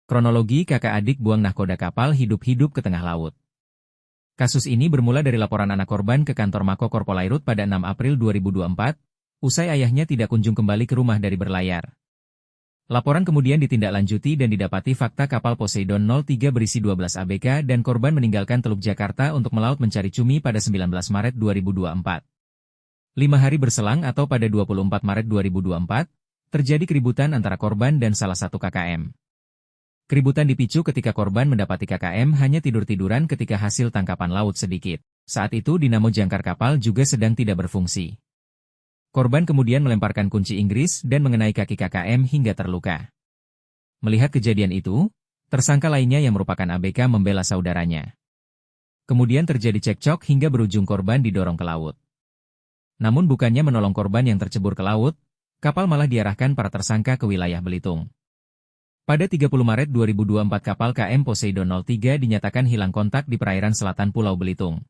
Kronologi kakak adik buang nahkoda kapal hidup-hidup ke tengah laut. Kasus ini bermula dari laporan anak korban ke kantor Mako Korpolairut pada 6 April 2024, usai ayahnya tidak kunjung kembali ke rumah dari berlayar. Laporan kemudian ditindaklanjuti dan didapati fakta kapal Poseidon 03 berisi 12 ABK dan korban meninggalkan Teluk Jakarta untuk melaut mencari cumi pada 19 Maret 2024. 5 hari berselang atau pada 24 Maret 2024, terjadi keributan antara korban dan salah satu KKM. Keributan dipicu ketika korban mendapati KKM hanya tidur-tiduran ketika hasil tangkapan laut sedikit. Saat itu dinamo jangkar kapal juga sedang tidak berfungsi. Korban kemudian melemparkan kunci Inggris dan mengenai kaki KKM hingga terluka. Melihat kejadian itu, tersangka lainnya yang merupakan ABK membela saudaranya. Kemudian terjadi cekcok hingga berujung korban didorong ke laut. Namun bukannya menolong korban yang tercebur ke laut, kapal malah diarahkan para tersangka ke wilayah Belitung. Pada 30 Maret 2024 kapal KM Poseidon 03 dinyatakan hilang kontak di perairan selatan Pulau Belitung.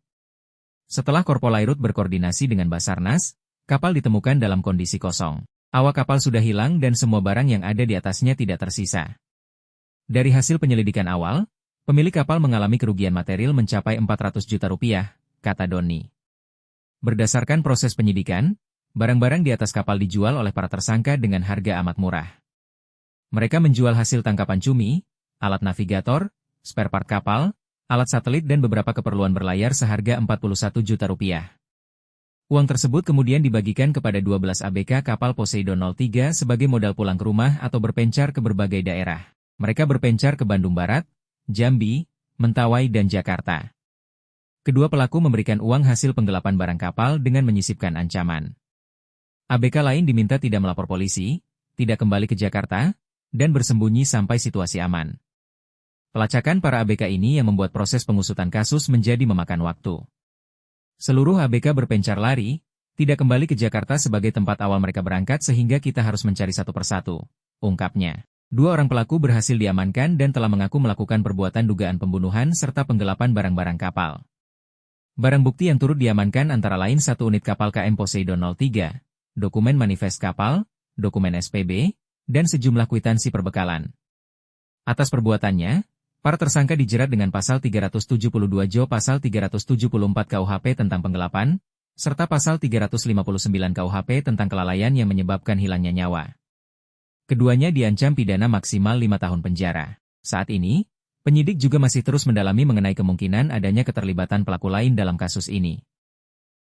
Setelah Korpolairut berkoordinasi dengan Basarnas, kapal ditemukan dalam kondisi kosong. Awak kapal sudah hilang dan semua barang yang ada di atasnya tidak tersisa. Dari hasil penyelidikan awal, pemilik kapal mengalami kerugian material mencapai 400 juta rupiah, kata Doni. Berdasarkan proses penyidikan, barang-barang di atas kapal dijual oleh para tersangka dengan harga amat murah. Mereka menjual hasil tangkapan cumi, alat navigator, spare part kapal, alat satelit dan beberapa keperluan berlayar seharga 41 juta rupiah. Uang tersebut kemudian dibagikan kepada 12 ABK kapal Poseidon 03 sebagai modal pulang ke rumah atau berpencar ke berbagai daerah. Mereka berpencar ke Bandung Barat, Jambi, Mentawai dan Jakarta. Kedua pelaku memberikan uang hasil penggelapan barang kapal dengan menyisipkan ancaman. ABK lain diminta tidak melapor polisi, tidak kembali ke Jakarta, dan bersembunyi sampai situasi aman. Pelacakan para ABK ini yang membuat proses pengusutan kasus menjadi memakan waktu. Seluruh ABK berpencar lari, tidak kembali ke Jakarta sebagai tempat awal mereka berangkat sehingga kita harus mencari satu persatu, ungkapnya. 2 orang pelaku berhasil diamankan dan telah mengaku melakukan perbuatan dugaan pembunuhan serta penggelapan barang-barang kapal. Barang bukti yang turut diamankan antara lain 1 unit kapal KM Poseidon 03, dokumen manifest kapal, dokumen SPB, dan sejumlah kwitansi perbekalan. Atas perbuatannya, para tersangka dijerat dengan pasal 372 Jo pasal 374 KUHP tentang penggelapan, serta pasal 359 KUHP tentang kelalaian yang menyebabkan hilangnya nyawa. Keduanya diancam pidana maksimal 5 tahun penjara. Saat ini, penyidik juga masih terus mendalami mengenai kemungkinan adanya keterlibatan pelaku lain dalam kasus ini.